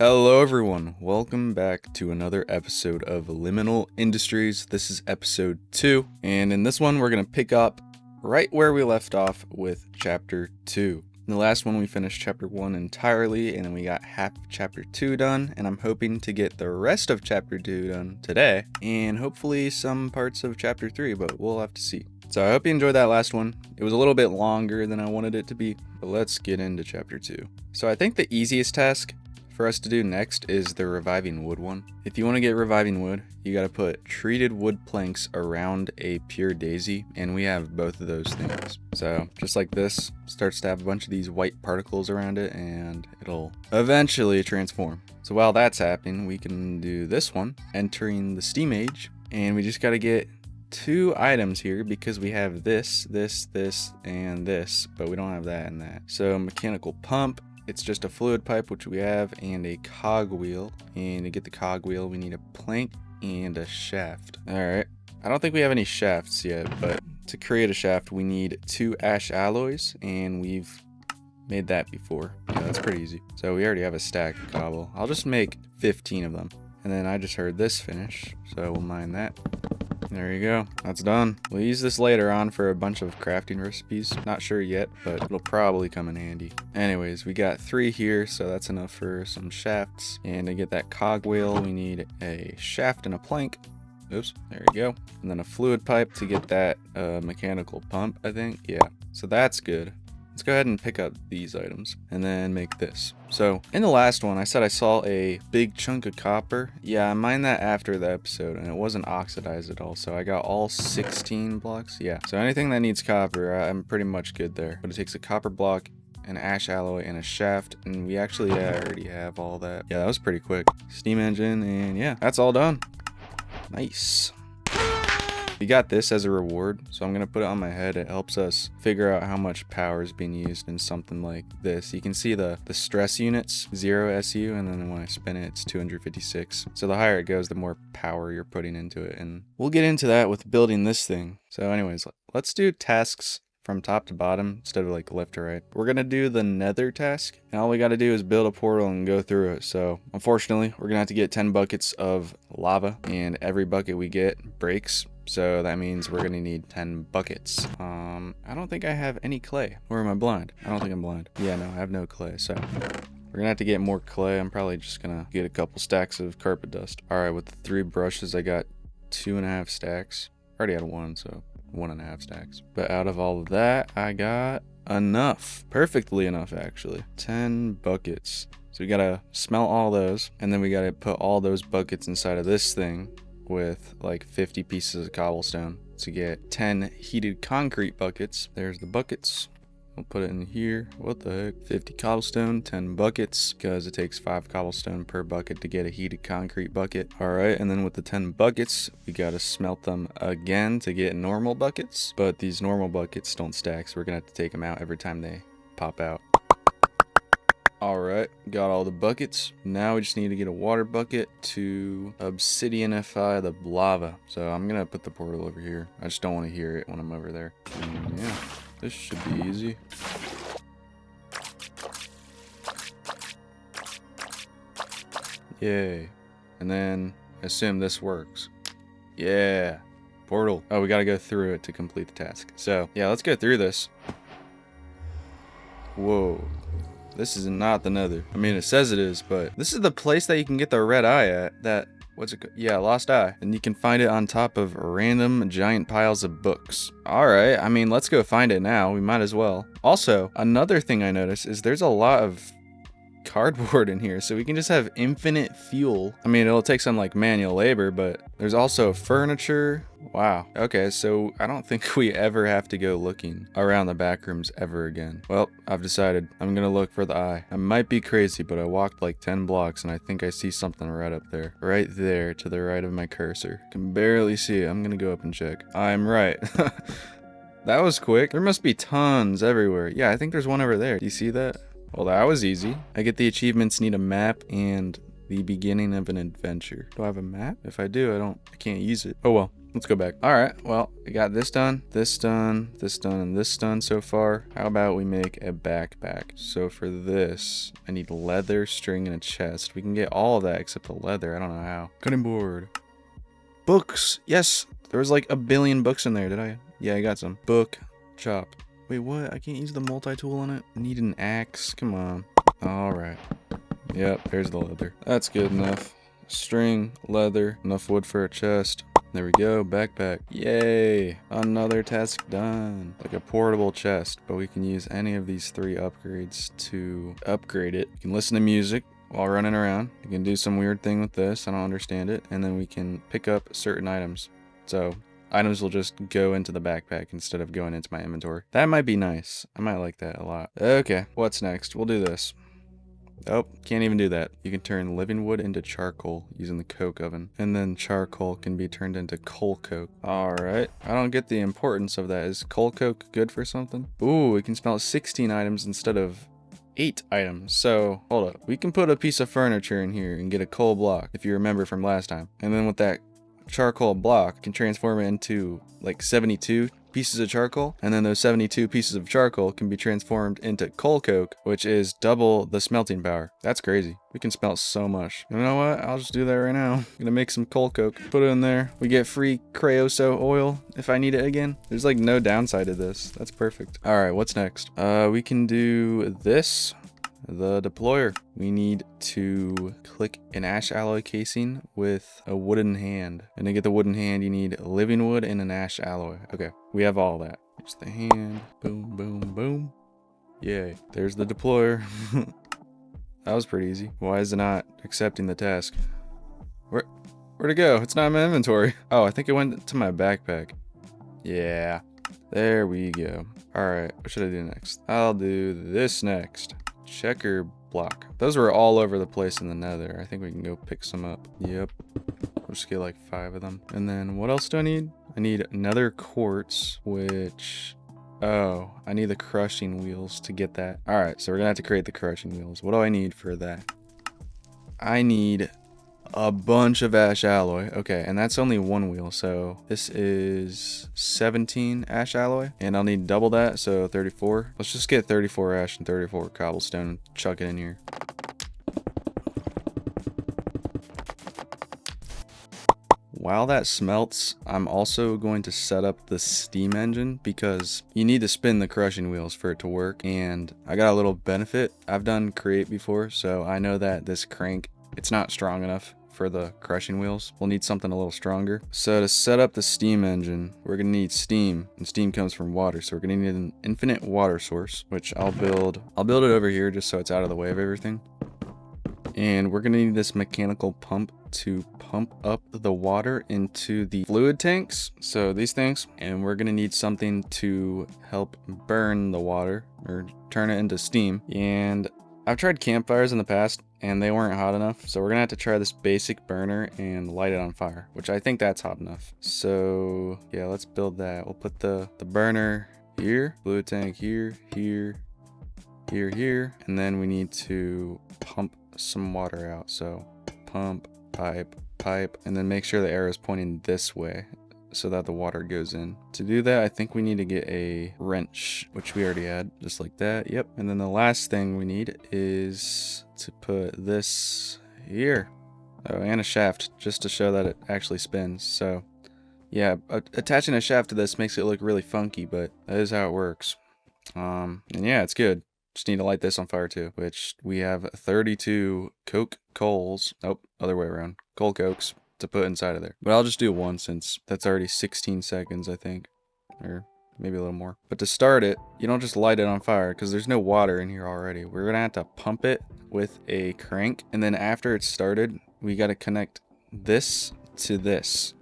Hello everyone, welcome back to another episode of Liminal Industries. This is episode 2, and in this one we're going to pick up right where we left off with chapter 2. In the last one we finished chapter 1 entirely, and then we got half of chapter 2 done, and I'm hoping to get the rest of chapter 2 done today, and hopefully some parts of chapter 3, but we'll have to see. So I hope you enjoyed that last one. It was a little bit longer than I wanted it to be, but let's get into chapter 2. So I think the easiest task for us to do next is the reviving wood one. If you want to get reviving wood, you got to put treated wood planks around a pure daisy, and we have both of those things. So just like this, starts to have a bunch of these white particles around it, and it'll eventually transform. So while that's happening, we can do this one, entering the steam age, and we just got to get 2 items here because we have this, and this, but we don't have that and that. So mechanical pump. It's just a fluid pipe, which we have, and a cogwheel. And to get the cogwheel, we need a plank and a shaft. All right. I don't think we have any shafts yet, but to create a shaft, we need 2 ash alloys, and we've made that before. Yeah, that's pretty easy. So we already have a stack of cobble. I'll just make 15 of them. And then I just heard this finish, so we'll mine that. There you go. That's done. We'll use this later on for a bunch of crafting recipes. Not sure yet, but it'll probably come in handy. Anyways, we got 3 here, so that's enough for some shafts. And to get that cogwheel, we need a shaft and a plank. Oops, there you go. And then a fluid pipe to get that mechanical pump, I think. Yeah, so that's good. Let's go ahead and pick up these items and then make this. So in the last one, I said I saw a big chunk of copper. Yeah, I mined that after the episode, and it wasn't oxidized at all. So I got all 16 blocks. Yeah, so anything that needs copper, I'm pretty much good there. But it takes a copper block, an ash alloy, and a shaft, and we actually already have all that. Yeah, that was pretty quick. Steam engine, and yeah, that's all done. Nice. We got this as a reward, so I'm going to put it on my head. It helps us figure out how much power is being used in something like this. You can see the stress units, 0 SU, and then when I spin it, it's 256. So the higher it goes, the more power you're putting into it, and we'll get into that with building this thing. So anyways, let's do tasks from top to bottom instead of like left to right. We're going to do the Nether task, and all we got to do is build a portal and go through it. So unfortunately, we're going to have to get 10 buckets of lava, and every bucket we get breaks. So that means we're gonna need 10 buckets. I don't think I have any clay. Or am I blind? I don't think I'm blind. Yeah, no, I have no clay. So we're gonna have to get more clay. I'm probably just gonna get a couple stacks of carpet dust. All right, with the 3 brushes, I got 2.5 stacks. Already had 1, so 1.5 stacks. But out of all of that, I got enough. Perfectly enough, actually. 10 buckets. So we gotta smelt all those, and then we gotta put all those buckets inside of this thing with like 50 pieces of cobblestone to get 10 heated concrete buckets. There's the buckets. We'll put it in here. What the heck? 50 cobblestone, 10 buckets, because it takes 5 cobblestone per bucket to get a heated concrete bucket. All right, and then with the 10 buckets, we gotta smelt them again to get normal buckets. But these normal buckets don't stack, so we're gonna have to take them out every time they pop out. Alright, got all the buckets. Now we just need to get a water bucket to obsidianify the lava. So I'm gonna put the portal over here. I just don't want to hear it when I'm over there. And yeah, this should be easy. Yay. And then assume this works. Yeah. Portal. Oh, we gotta go through it to complete the task. So yeah, let's go through this. Whoa. This is not the Nether. I mean, it says it is, but this is the place that you can get the red eye at. That, what's it called? Yeah, lost eye. And you can find it on top of random giant piles of books. All right, I mean, let's go find it now. We might as well. Also, another thing I noticed is there's a lot of cardboard in here, so we can just have infinite fuel. I mean, it'll take some like manual labor, but there's also furniture. Wow. Okay, so I don't think we ever have to go looking around the back rooms ever again. Well, I've decided I'm gonna look for the eye. I might be crazy, but I walked like 10 blocks and I think I see something right up there. Right there to the right of my cursor. Can barely see it. I'm gonna go up and check. I'm right. That was quick. There must be tons everywhere. Yeah, I think there's one over there. Do you see that? Well, that was easy. I get the achievements, need a map and The beginning of an adventure. Do I have a map? If I do, I can't use it. Oh well, let's go back. All right, well, we got this done, this done, this done, and this done so far. How about we make a backpack? So for this, I need leather, string, and a chest. We can get all of that except the leather. I don't know how. Cutting board. Books. Yes, there was like a billion books in there. Did I? Yeah, I got some. Book, chop. Wait, what? I can't use the multi-tool on it? I need an axe. Come on. All right. Yep, there's the leather. That's good enough. String, leather, enough wood for a chest. There we go, backpack. Yay! Another task done. Like a portable chest, but we can use any of these 3 upgrades to upgrade it. You can listen to music while running around. You can do some weird thing with this, I don't understand it. And then we can pick up certain items. So items will just go into the backpack instead of going into my inventory. That might be nice. I might like that a lot. Okay, what's next? We'll do this. Oh, can't even do that. You can turn living wood into charcoal using the coke oven. And then charcoal can be turned into coal coke. Alright. I don't get the importance of that. Is coal coke good for something? Ooh, we can smelt 16 items instead of 8 items. So, hold up. We can put a piece of furniture in here and get a coal block, if you remember from last time. And then with that charcoal block, can transform it into like 72 pieces of charcoal, and then those 72 pieces of charcoal can be transformed into coal coke, which is double the smelting power. That's crazy. We can smelt so much. You know what? I'll just do that right now. I'm gonna make some coal coke, put it in there. We get free creosote oil if I need it again. There's like no downside to this. That's perfect. All right, what's next? We can do this. The deployer. We need to click an ash alloy casing with a wooden hand. And to get the wooden hand, you need living wood and an ash alloy. Okay, we have all that. Here's the hand. Boom, boom, boom. Yay. There's the deployer. That was pretty easy. Why is it not accepting the task? Where'd it go? It's not in my inventory. Oh, I think it went to my backpack. Yeah. There we go. All right, what should I do next? I'll do this next. Checker block. Those were all over the place in the nether. I think we can go pick some up. Yep. We'll just get like 5 of them. And then what else do I need? I need nether quartz, which... Oh, I need the crushing wheels to get that. All right, so we're gonna have to create the crushing wheels. What do I need for that? I need a bunch of ash alloy. Okay, and that's only 1 wheel, so this is 17 ash alloy, and I'll need double that, so 34. Let's just get 34 ash and 34 cobblestone and chuck it in here. While that smelts, I'm also going to set up the steam engine because you need to spin the crushing wheels for it to work, and I got a little benefit. I've done create before, so I know that this crank, it's not strong enough for the crushing wheels. We'll need something a little stronger. So to set up the steam engine, we're gonna need steam, and steam comes from water. So we're gonna need an infinite water source, which I'll build it over here just so it's out of the way of everything. And we're gonna need this mechanical pump to pump up the water into the fluid tanks. So these things, and we're gonna need something to help burn the water or turn it into steam. And I've tried campfires in the past and they weren't hot enough, so we're gonna have to try this basic burner and light it on fire, which I think that's hot enough. So yeah, let's build that. We'll put the burner here, fluid tank here, here, and then we need to pump some water out. So pump, pipe, and then make sure the arrow is pointing this way so that the water goes in. To do that, I think we need to get a wrench, which we already had, just like that. Yep. And then the last thing we need is to put this here. Oh, and a shaft, just to show that it actually spins. So yeah, attaching a shaft to this makes it look really funky, but that is how it works. And yeah, it's good. Just need to light this on fire too, which we have 32 coals. Nope, other way around. Coal cokes to put inside of there. But I'll just do 1 since that's already 16 seconds, I think. Or maybe a little more. But to start it, you don't just light it on fire because there's no water in here already. We're gonna have to pump it with a crank. And then after it's started, we gotta connect this to this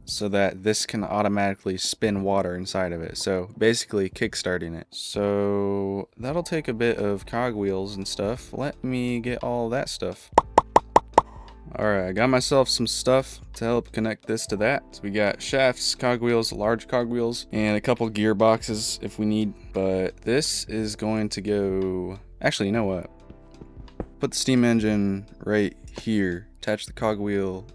so that this can automatically spin water inside of it. So basically kickstarting it. So that'll take a bit of cogwheels and stuff. Let me get all that stuff. Alright, I got myself some stuff to help connect this to that. So we got shafts, cogwheels, large cogwheels, and a couple gearboxes if we need. But this is going to go... Actually, you know what? put the steam engine right here, attach the cogwheel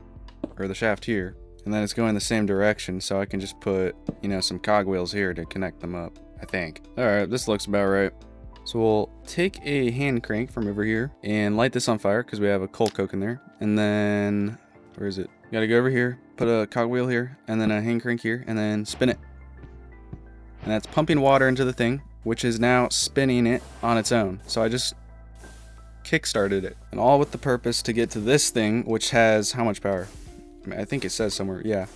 or the shaft here, and then it's going the same direction, so I can just put, you know, some cogwheels here to connect them up, I think. All right, this looks about right. So we'll take a hand crank from over here and light this on fire because we have a coal coke in there. And then, where is it? You gotta go over here, put a cogwheel here, and then a hand crank here, and then spin it. And that's pumping water into the thing, which is now spinning it on its own. So I just kick-started it. And all with the purpose to get to this thing, which has how much power? I mean, I think it says somewhere, yeah.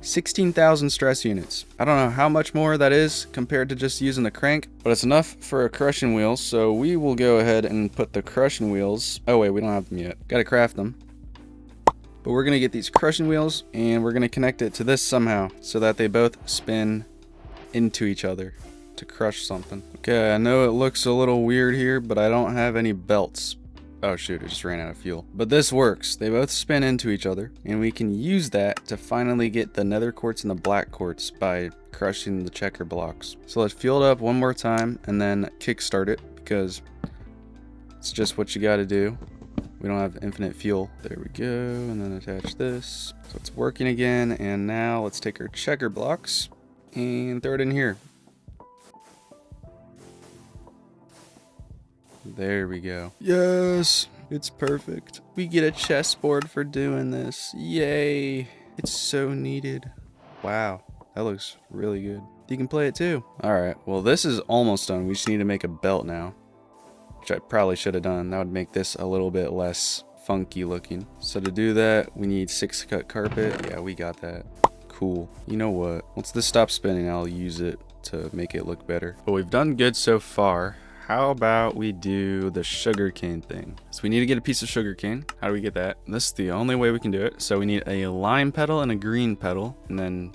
16,000 stress units. I don't know how much more that is compared to just using the crank, but it's enough for a crushing wheel, so we will go ahead and put the crushing wheels. Oh wait, we don't have them yet. Gotta craft them. But we're gonna get these crushing wheels and we're gonna connect it to this somehow so that they both spin into each other to crush something. Okay, I know it looks a little weird here, but I don't have any belts. Oh shoot, it just ran out of fuel. But this works. They both spin into each other, and we can use that to finally get the nether quartz and the black quartz by crushing the checker blocks. So let's fuel it up one more time and then kickstart it, because it's just what you gotta do. We don't have infinite fuel. There we go, and then attach this. So it's working again, and now let's take our checker blocks and throw it in here. There we go. Yes, it's perfect. We get a chessboard for doing this. Yay. It's so needed. Wow, that looks really good. You can play it too. All right, well, this is almost done. We just need to make a belt now, which I probably should have done. That would make this a little bit less funky looking. So to do that, we need 6 cut carpet. Yeah, we got that. Cool. You know what? Once this stops spinning, I'll use it to make it look better. But we've done good so far. How about we do the sugarcane thing? So we need to get a piece of sugarcane. How do we get that? This is the only way we can do it. So we need a lime petal and a green petal, and then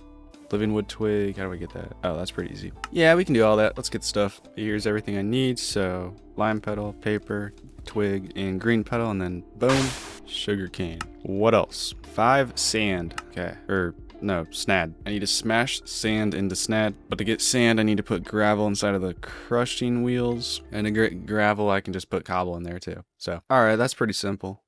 living wood twig. How do we get that? Oh, that's pretty easy. Yeah, we can do all that. Let's get stuff. Here's everything I need. So lime petal, paper, twig, and green petal, and then boom, sugarcane. What else? 5 sand. Okay, no, snad. I need to smash sand into snad, but to get sand, I need to put gravel inside of the crushing wheels. And to get gravel, I can just put cobble in there too. So, all right, that's pretty simple.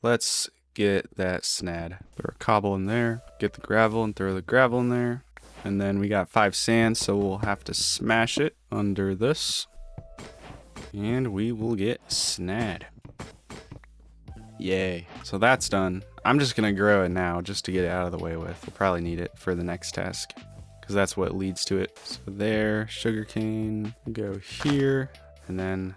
Let's get that snad. Throw a cobble in there, get the gravel and throw the gravel in there. And then we got 5 sand, so we'll have to smash it under this. And we will get snad. Yay. So that's done. I'm just gonna grow it now just to get it out of the way with. We'll probably need it for the next task because that's what leads to it. So there, sugarcane, go here, and then,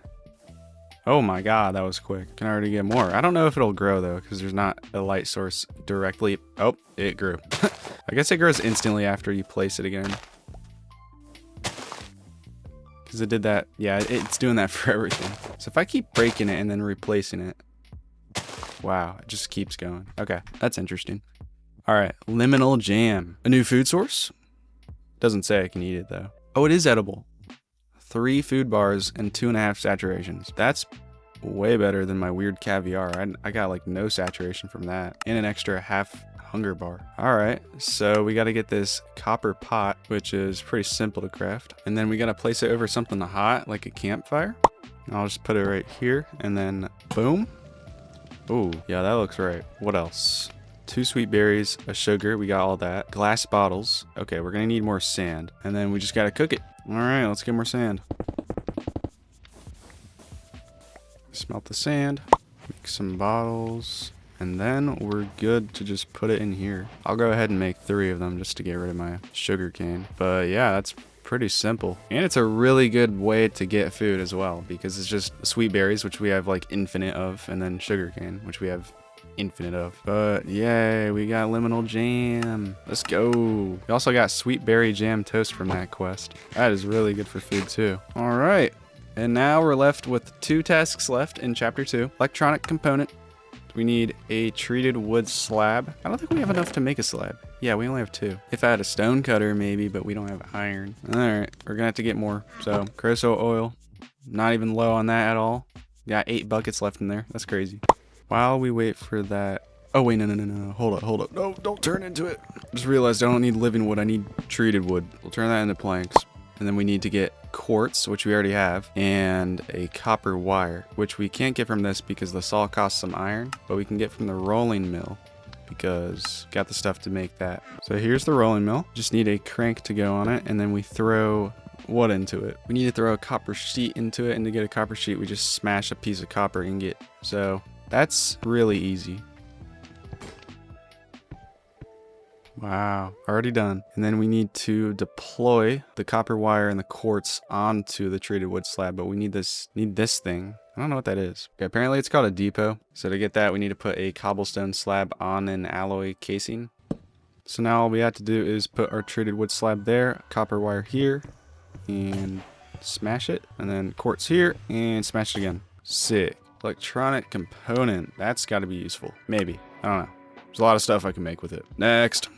oh my god, that was quick. Can already get more. I don't know if it'll grow though because there's not a light source directly. Oh, it grew. I guess it grows instantly after you place it again. Because it did that. Yeah, it's doing that for everything. So if I keep breaking it and then replacing it, wow, it just keeps going. Okay, that's interesting. All right, liminal jam. A new food source? Doesn't say I can eat it though. Oh, it is edible. 3 food bars and 2.5 saturations. That's way better than my weird caviar. I got like no saturation from that. And an extra half hunger bar. All right, so we got to get this copper pot, which is pretty simple to craft. And then we got to place it over something hot, like a campfire. I'll just put it right here and then boom. Oh, yeah, that looks right. What else? 2 sweet berries, a sugar. We got all that. Glass bottles. Okay, we're going to need more sand. And then we just got to cook it. All right, let's get more sand. Smelt the sand. Make some bottles. And then we're good to just put it in here. I'll go ahead and make 3 of them just to get rid of my sugar cane. But yeah, that's pretty simple. And it's a really good way to get food as well because it's just sweet berries, which we have like infinite of, and then sugarcane, which we have infinite of. But yay, we got liminal jam. Let's go. We also got sweet berry jam toast from that quest. That is really good for food too. All right. And now we're left with 2 tasks left in chapter 2. Electronic component. We need a treated wood slab. I don't think we have enough to make a slab. Yeah, we only have 2. If I had a stone cutter, maybe, but we don't have iron. All right, we're gonna have to get more. So, creosote oil, not even low on that at all. Got 8 buckets left in there. That's crazy. While we wait for that. Oh, wait, no. Hold up. No, don't turn into it. Just realized I don't need living wood. I need treated wood. We'll turn that into planks. And then we need to get quartz, which we already have, and a copper wire, which we can't get from this because the saw costs some iron, but we can get from the rolling mill because got the stuff to make that. So here's the rolling mill. Just need a crank to go on it, and then we throw what into it? We need to throw a copper sheet into it, and to get a copper sheet, we just smash a piece of copper ingot. So that's really easy. Wow, already done. And then we need to deploy the copper wire and the quartz onto the treated wood slab, but we need this thing. I don't know what that is. Okay, apparently it's called a depot. So to get that, we need to put a cobblestone slab on an alloy casing. So now all we have to do is put our treated wood slab there, copper wire here, and smash it. And then quartz here, and smash it again. Sick. Electronic component. That's got to be useful. Maybe. I don't know. There's a lot of stuff I can make with it. Next.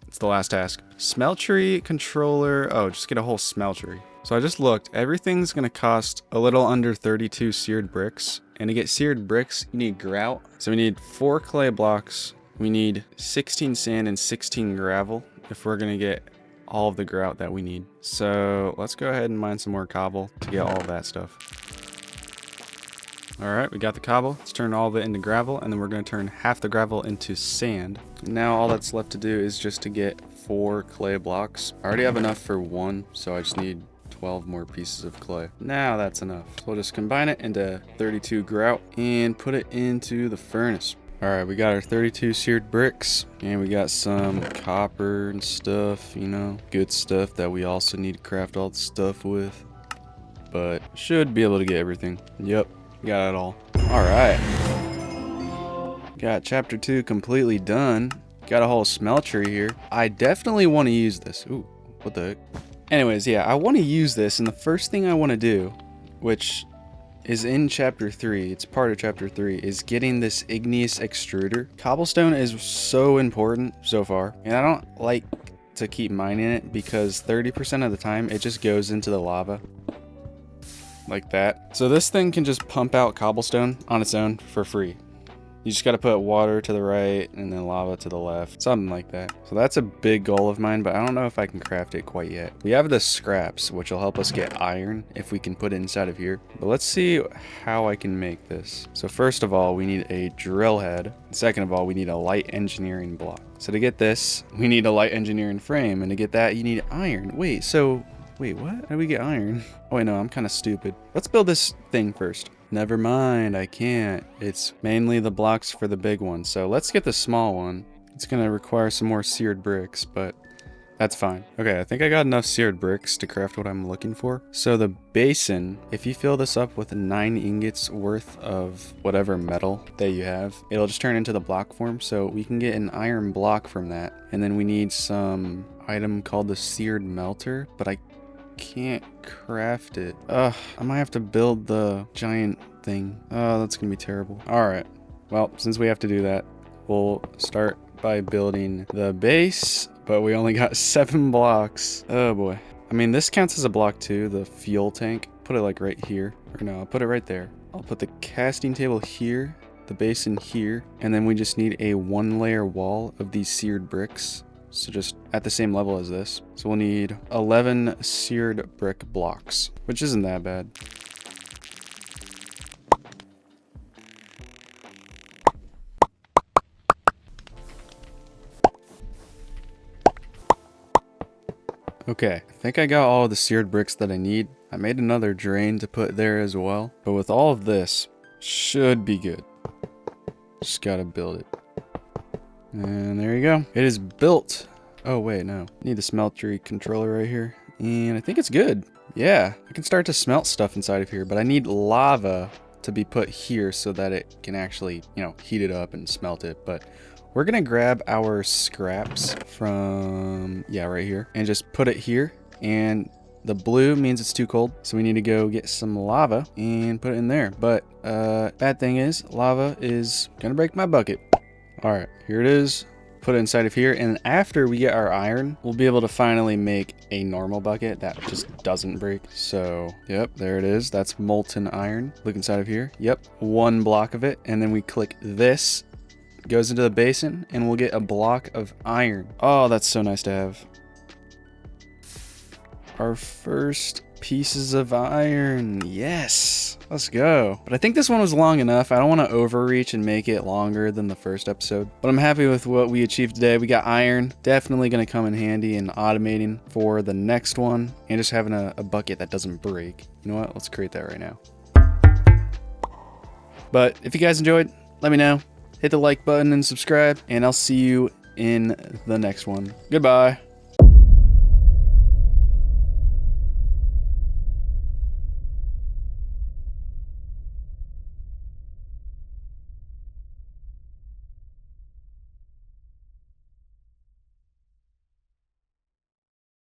It's the last task. Smeltery controller. Oh, just get a whole smeltery. So I just looked. Everything's going to cost a little under 32 seared bricks. And to get seared bricks, you need grout. So we need 4 clay blocks. We need 16 sand and 16 gravel if we're going to get all of the grout that we need. So let's go ahead and mine some more cobble to get all of that stuff. All right, we got the cobble. Let's turn all of it into gravel, and then we're going to turn half the gravel into sand. Now all that's left to do is just to get 4 clay blocks. I already have enough for 1, so I just need 12 more pieces of clay. Now that's enough. So we'll just combine it into 32 grout and put it into the furnace. All right, we got our 32 seared bricks, and we got some copper and stuff, you know, good stuff that we also need to craft all the stuff with. But should be able to get everything. Yep. Got it all. All right. Got chapter 2 completely done. Got a whole smeltery here. I definitely want to use this. Ooh, what the heck? Anyways, yeah, I want to use this, and the first thing I want to do, which is in chapter 3, it's part of chapter 3, is getting this igneous extruder. Cobblestone is so important so far, and I don't like to keep mining it because 30% of the time it just goes into the lava. Like that. So this thing can just pump out cobblestone on its own for free. You just got to put water to the right and then lava to the left, something like that. So that's a big goal of mine, but I don't know if I can craft it quite yet. We have the scraps, which will help us get iron if we can put it inside of here. But let's see how I can make this. So first of all, we need a drill head. Second of all, we need a light engineering block. So to get this, we need a light engineering frame, and to get that, you need iron. Wait, what? How do we get iron? Oh, wait, no, I'm kind of stupid. Let's build this thing first. Never mind, I can't. It's mainly the blocks for the big one. So let's get the small one. It's going to require some more seared bricks, but that's fine. Okay, I think I got enough seared bricks to craft what I'm looking for. So the basin, if you fill this up with 9 ingots worth of whatever metal that you have, it'll just turn into the block form. So we can get an iron block from that. And then we need some item called the seared melter, but I can't craft it. I might have to build the giant thing. Oh, that's gonna be terrible. All right, well, since we have to do that, we'll start by building the base, but we only got 7 blocks. Oh boy. I mean, this counts as a block too, the fuel tank. Put it like right here, or no, I'll put it right there. I'll put the casting table here, the basin here, and then we just need a 1-layer wall of these seared bricks. So just at the same level as this. So we'll need 11 seared brick blocks, which isn't that bad. Okay, I think I got all the seared bricks that I need. I made another drain to put there as well. But with all of this, should be good. Just gotta build it. And there you go. It is built. Oh, wait, no. Need the smeltery controller right here. And I think it's good. Yeah, I can start to smelt stuff inside of here, but I need lava to be put here so that it can actually, you know, heat it up and smelt it. But we're going to grab our scraps from, yeah, right here, and just put it here. And the blue means it's too cold, so we need to go get some lava and put it in there. But bad thing is, lava is going to break my bucket. All right, here it is. Put it inside of here, and after we get our iron, we'll be able to finally make a normal bucket that just doesn't break. So, yep, there it is. That's molten iron. Look inside of here. Yep, 1 block of it, and then we click this. Goes into the basin, and we'll get a block of iron. Oh, that's so nice to have. our first pieces of iron. Yes, let's go. But I think this one was long enough. I don't want to overreach and make it longer than the first episode, but I'm happy with what we achieved today. We got iron, definitely going to come in handy in automating for the next one, and just having a bucket that doesn't break. You know what? Let's create that right now. But if you guys enjoyed, let me know. Hit the like button and subscribe, and I'll see you in the next one. Goodbye.